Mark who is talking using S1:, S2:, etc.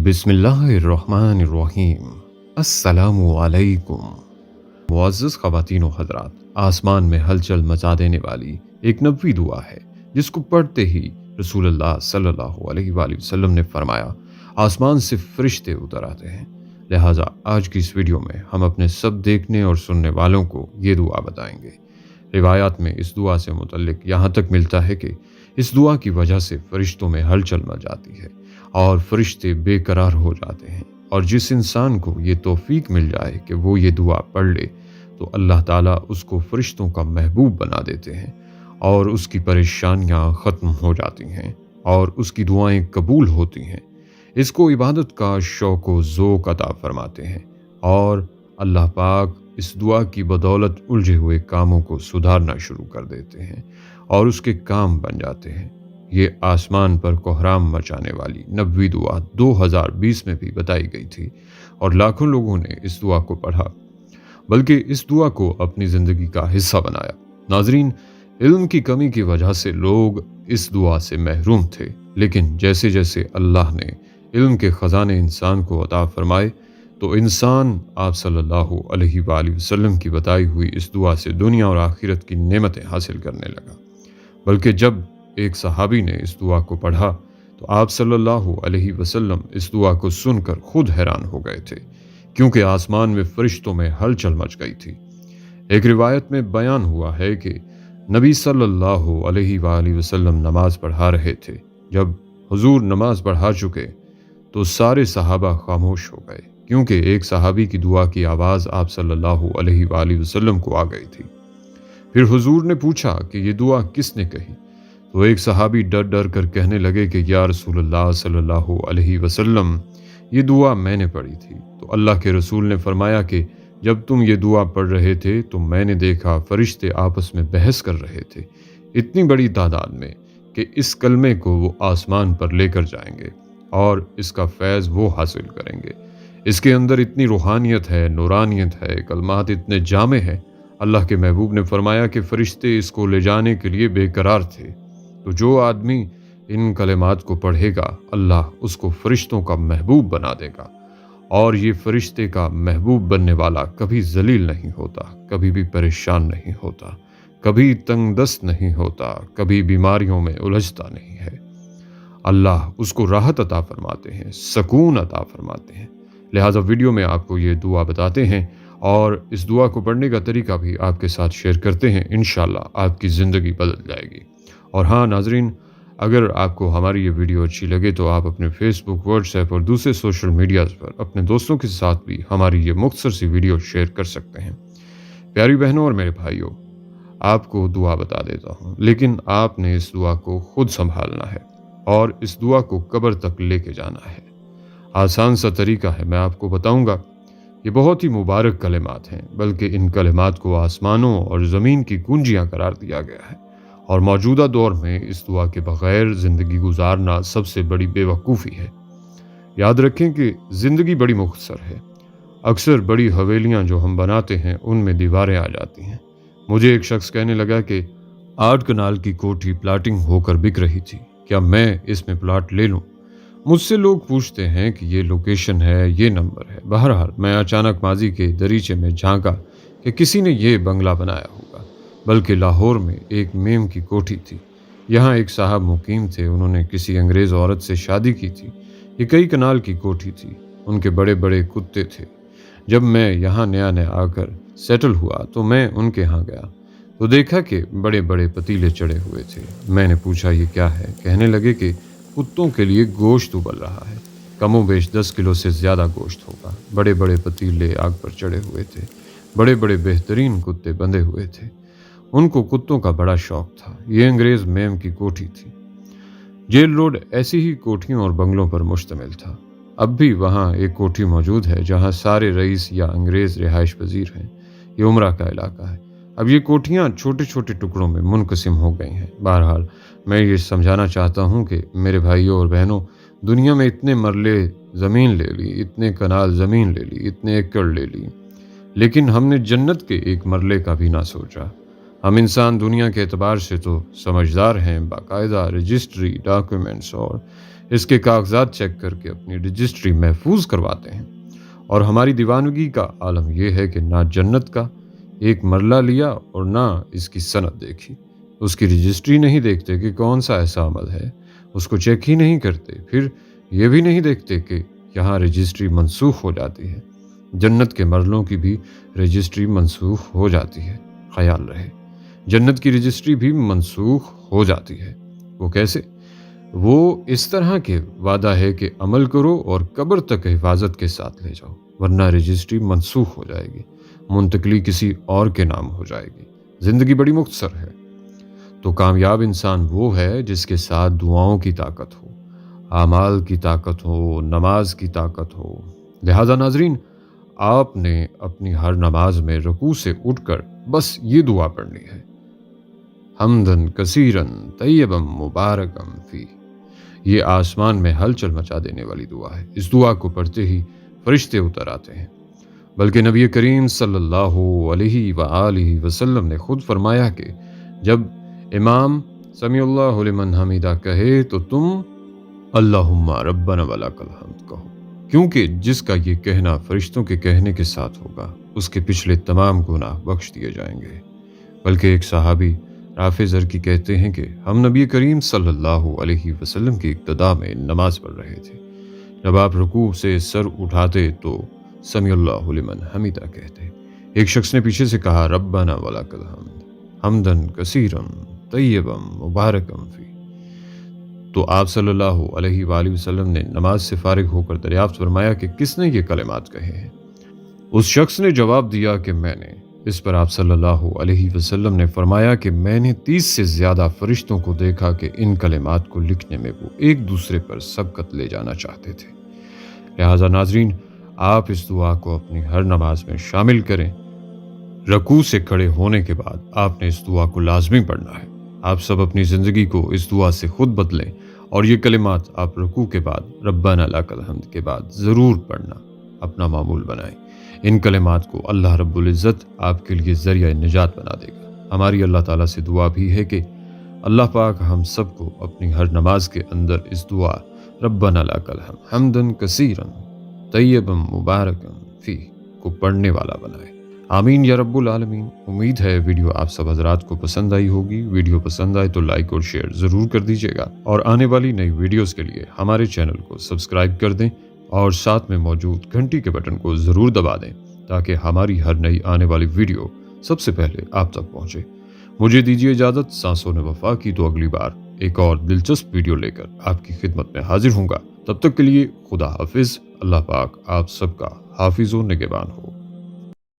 S1: बिस्मिल्लाहिर्रहमानिर्रहीम। अस्सलामु अलैकुम। मुअज़्ज़ज़ ख़वातीन व हज़रात, आसमान में हलचल मचा देने वाली एक नबवी दुआ है जिसको पढ़ते ही रसूलुल्लाह सल्लल्लाहु अलैहि वसल्लम ने फरमाया, आसमान से फरिश्ते उतर आते हैं। लिहाजा आज की इस वीडियो में हम अपने सब देखने और सुनने वालों को ये दुआ बताएंगे। रिवायात में इस दुआ से मुतल्लिक यहाँ तक मिलता है कि इस दुआ की वजह से फरिश्तों में हलचल मच जाती है और फरिश्ते बेकरार हो जाते हैं, और जिस इंसान को ये तौफीक मिल जाए कि वो ये दुआ पढ़ ले तो अल्लाह ताला उसको फरिश्तों का महबूब बना देते हैं और उसकी परेशानियां ख़त्म हो जाती हैं और उसकी दुआएं कबूल होती हैं। इसको इबादत का शौक़ व ज़ौक़ अता फरमाते हैं और अल्लाह पाक इस दुआ की बदौलत उलझे हुए कामों को सुधारना शुरू कर देते हैं और उसके काम बन जाते हैं। ये आसमान पर कोहराम मचाने वाली नबवी दुआ 2020 में भी बताई गई थी और लाखों लोगों ने इस दुआ को पढ़ा, बल्कि इस दुआ को अपनी ज़िंदगी का हिस्सा बनाया। नाज़रीन, इल्म की कमी की वजह से लोग इस दुआ से महरूम थे, लेकिन जैसे जैसे अल्लाह ने इल्म के ख़जाने इंसान को अता फरमाए तो इंसान आप सल्लल्लाहु अलैहि वसल्लम की बताई हुई इस दुआ से दुनिया और आखिरत की नेमतें हासिल करने लगा। बल्कि जब एक सहाबी ने इस दुआ को पढ़ा तो आप सल्लल्लाहु अलैहि वसल्लम इस दुआ को सुनकर खुद हैरान हो गए थे, क्योंकि आसमान में फरिश्तों में हलचल मच गई थी। एक रिवायत में बयान हुआ है कि नबी सल्लल्लाहु अलैहि वसल्लम नमाज पढ़ा रहे थे। जब हुजूर नमाज पढ़ा चुके तो सारे सहाबा खामोश हो गए, क्योंकि एक सहाबी की दुआ की आवाज़ आप सल्लल्लाहु अलैहि वसल्लम को आ गई थी। फिर हुजूर ने पूछा कि ये दुआ किसने कही, तो एक सहाबी डर डर कर कहने लगे कि या रसूलुल्लाह सल्लल्लाहु अलैहि वसल्लम, ये दुआ मैंने पढ़ी थी। तो अल्लाह के रसूल ने फरमाया कि जब तुम ये दुआ पढ़ रहे थे तो मैंने देखा फरिश्ते आपस में बहस कर रहे थे इतनी बड़ी तादाद में कि इस कलमे को वो आसमान पर लेकर जाएंगे और इसका फैज़ वो हासिल करेंगे। इसके अंदर इतनी रूहानियत है, नूरानियत है, कलमात इतने जामे हैं। अल्लाह के महबूब ने फरमाया कि फरिश्ते इसको ले जाने के लिए बेकरार थे। तो जो आदमी इन कलिमात को पढ़ेगा अल्लाह उसको फरिश्तों का महबूब बना देगा, और ये फरिश्ते का महबूब बनने वाला कभी जलील नहीं होता, कभी भी परेशान नहीं होता, कभी तंगदस्त नहीं होता, कभी बीमारियों में उलझता नहीं है। अल्लाह उसको राहत अता फरमाते हैं, सकून अता फरमाते हैं। लिहाजा वीडियो में आपको ये दुआ बताते हैं और इस दुआ को पढ़ने का तरीका भी आपके साथ शेयर करते हैं। इंशाअल्लाह आपकी ज़िंदगी बदल जाएगी। और हाँ नाजरीन, अगर आपको हमारी ये वीडियो अच्छी लगे तो आप अपने फेसबुक, व्हाट्सएप और दूसरे सोशल मीडियाज़ पर अपने दोस्तों के साथ भी हमारी ये मुख्तसर सी वीडियो शेयर कर सकते हैं। प्यारी बहनों और मेरे भाइयों, आपको दुआ बता देता हूँ, लेकिन आपने इस दुआ को खुद संभालना है और इस दुआ को कब्र तक लेके जाना है। आसान सा तरीका है, मैं आपको बताऊँगा। ये बहुत ही मुबारक कलिमात हैं, बल्कि इन कलिमात को आसमानों और ज़मीन की कुंजियाँ करार दिया गया है, और मौजूदा दौर में इस दुआ के बग़ैर ज़िंदगी गुजारना सबसे बड़ी बेवकूफ़ी है। याद रखें कि ज़िंदगी बड़ी मुख्तसर है। अक्सर बड़ी हवेलियाँ जो हम बनाते हैं उनमें दीवारें आ जाती हैं। मुझे एक शख्स कहने लगा कि 8 कनाल की कोठी प्लाटिंग होकर बिक रही थी, क्या मैं इसमें प्लाट ले लूँ? मुझसे लोग पूछते हैं कि ये लोकेशन है, ये नंबर है। बहरहाल मैं अचानक माजी के दरीचे में झांका कि किसी ने ये बंगला बनाया होगा, बल्कि लाहौर में एक मेम की कोठी थी। यहाँ एक साहब मुकीम थे, उन्होंने किसी अंग्रेज़ औरत से शादी की थी। ये कई कनाल की कोठी थी, उनके बड़े बड़े कुत्ते थे। जब मैं यहाँ नया नया आकर सेटल हुआ तो मैं उनके यहाँ गया तो देखा कि बड़े बड़े पतीले चढ़े हुए थे। मैंने पूछा ये क्या है? कहने लगे कि कुत्तों के लिए गोश्त उबल रहा है, कमोबेश 10 किलो से ज़्यादा गोश्त होगा। बड़े बड़े पतीले आग पर चढ़े हुए थे, बड़े बड़े बेहतरीन कुत्ते बंधे हुए थे। उनको कुत्तों का बड़ा शौक था। ये अंग्रेज़ मेम की कोठी थी। जेल रोड ऐसी ही कोठियों और बंगलों पर मुश्तमिल था। अब भी वहाँ एक कोठी मौजूद है जहाँ सारे रईस या अंग्रेज़ रिहाइश पजीर हैं। ये उमरा का इलाका है। अब ये कोठियाँ छोटे छोटे टुकड़ों में मुनक़सिम हो गई हैं। बहरहाल मैं ये समझाना चाहता हूँ कि मेरे भाइयों और बहनों, दुनिया में इतने मरले ज़मीन ले ली, इतने कनाल ज़मीन ले ली, इतने एकड़ ले ली, लेकिन हमने जन्नत के एक मरले का भी ना सोचा। हम इंसान दुनिया के एतबार से तो समझदार हैं, बाकायदा रजिस्ट्री, डॉक्यूमेंट्स और اس کے کاغذات چیک کر کے اپنی رجسٹری محفوظ کرواتے ہیں۔ اور ہماری دیوانگی کا عالم یہ ہے کہ نہ جنت کا ایک مرلہ لیا اور نہ اس کی سند دیکھی، اس کی رجسٹری نہیں دیکھتے کہ کون سا ایسا عمل ہے، اس کو چیک ہی نہیں کرتے، پھر یہ بھی نہیں دیکھتے کہ یہاں رجسٹری منسوخ ہو جاتی ہے۔ جنت کے مرلوں کی بھی رجسٹری منسوخ ہو جاتی ہے، خیال رہے، جنت کی رجسٹری بھی منسوخ ہو جاتی ہے۔ وہ کیسے؟ وہ اس طرح کہ وعدہ ہے کہ عمل کرو اور قبر تک حفاظت کے ساتھ لے جاؤ، ورنہ رجسٹری منسوخ ہو جائے گی، منتقلی کسی اور کے نام ہو جائے گی۔ زندگی بڑی مختصر ہے، تو کامیاب انسان وہ ہے جس کے ساتھ دعاؤں کی طاقت ہو، اعمال کی طاقت ہو، نماز کی طاقت ہو۔ لہذا ناظرین، آپ نے اپنی ہر نماز میں رکوع سے اٹھ کر بس یہ دعا پڑھنی ہے، حمدن کثیرن طیبا مبارکم فی۔ یہ آسمان میں ہلچل مچا دینے والی دعا ہے۔ اس دعا کو پڑھتے ہی فرشتے اتر آتے ہیں، بلکہ نبی کریم صلی اللہ علیہ وآلہ وسلم نے خود فرمایا کہ جب امام سمیع اللہ لمن حمیدہ کہے تو تم اللہم ربنا ولک الحمد کہو، کیونکہ جس کا یہ کہنا فرشتوں کے کہنے کے ساتھ ہوگا اس کے پچھلے تمام گناہ بخش دیے جائیں گے۔ بلکہ ایک صحابی رافع زرقی کہتے ہیں کہ ہم نبی کریم صلی اللہ علیہ وسلم کی اقتداء میں نماز پڑھ رہے تھے، جب آپ رکوع سے سر اٹھاتے تو سمیع اللہ لمن حمیدہ کہتے، ایک شخص نے پیچھے سے کہا ربنا ولک الحمد حمدن کثیرا طیبا مبارکا فی، تو آپ صلی اللہ علیہ وآلہ وسلم نے نماز سے فارغ ہو کر دریافت فرمایا کہ کس نے یہ کلمات کہے ہیں؟ اس شخص نے جواب دیا کہ میں نے۔ اس پر آپ صلی اللہ علیہ وسلم نے فرمایا کہ میں نے 30 سے زیادہ فرشتوں کو دیکھا کہ ان کلمات کو لکھنے میں وہ ایک دوسرے پر سبقت لے جانا چاہتے تھے۔ لہٰذا ناظرین، آپ اس دعا کو اپنی ہر نماز میں شامل کریں۔ رکوع سے کھڑے ہونے کے بعد آپ نے اس دعا کو لازمی پڑھنا ہے۔ آپ سب اپنی زندگی کو اس دعا سے خود بدلیں اور یہ کلمات آپ رکوع کے بعد ربنا لک الحمد کے بعد ضرور پڑھنا اپنا معمول بنائیں۔ ان کلمات کو اللہ رب العزت آپ کے لیے ذریعہ نجات بنا دے گا۔ ہماری اللہ تعالیٰ سے دعا بھی ہے کہ اللہ پاک ہم سب کو اپنی ہر نماز کے اندر اس دعا ربنا لک الحمد حمدن کثیرا طیبا مبارکا فی کو پڑھنے والا بنائے۔ آمین یا رب العالمین۔ امید ہے ویڈیو آپ سب حضرات کو پسند آئی ہوگی۔ ویڈیو پسند آئے تو لائک اور شیئر ضرور کر دیجیے گا، اور آنے والی نئی ویڈیوز کے لیے ہمارے چینل کو سبسکرائب کر دیں اور ساتھ میں موجود گھنٹی کے بٹن کو ضرور دبا دیں تاکہ ہماری ہر نئی آنے والی ویڈیو سب سے پہلے آپ تک پہنچے۔ مجھے دیجیے اجازت، سانسوں نے وفا کی، تو اگلی بار ایک اور دلچسپ ویڈیو لے کر آپ کی خدمت میں حاضر ہوں گا۔ تب تک کے لیے خدا حافظ۔ اللہ پاک آپ سب کا حافظ و نگہبان ہو۔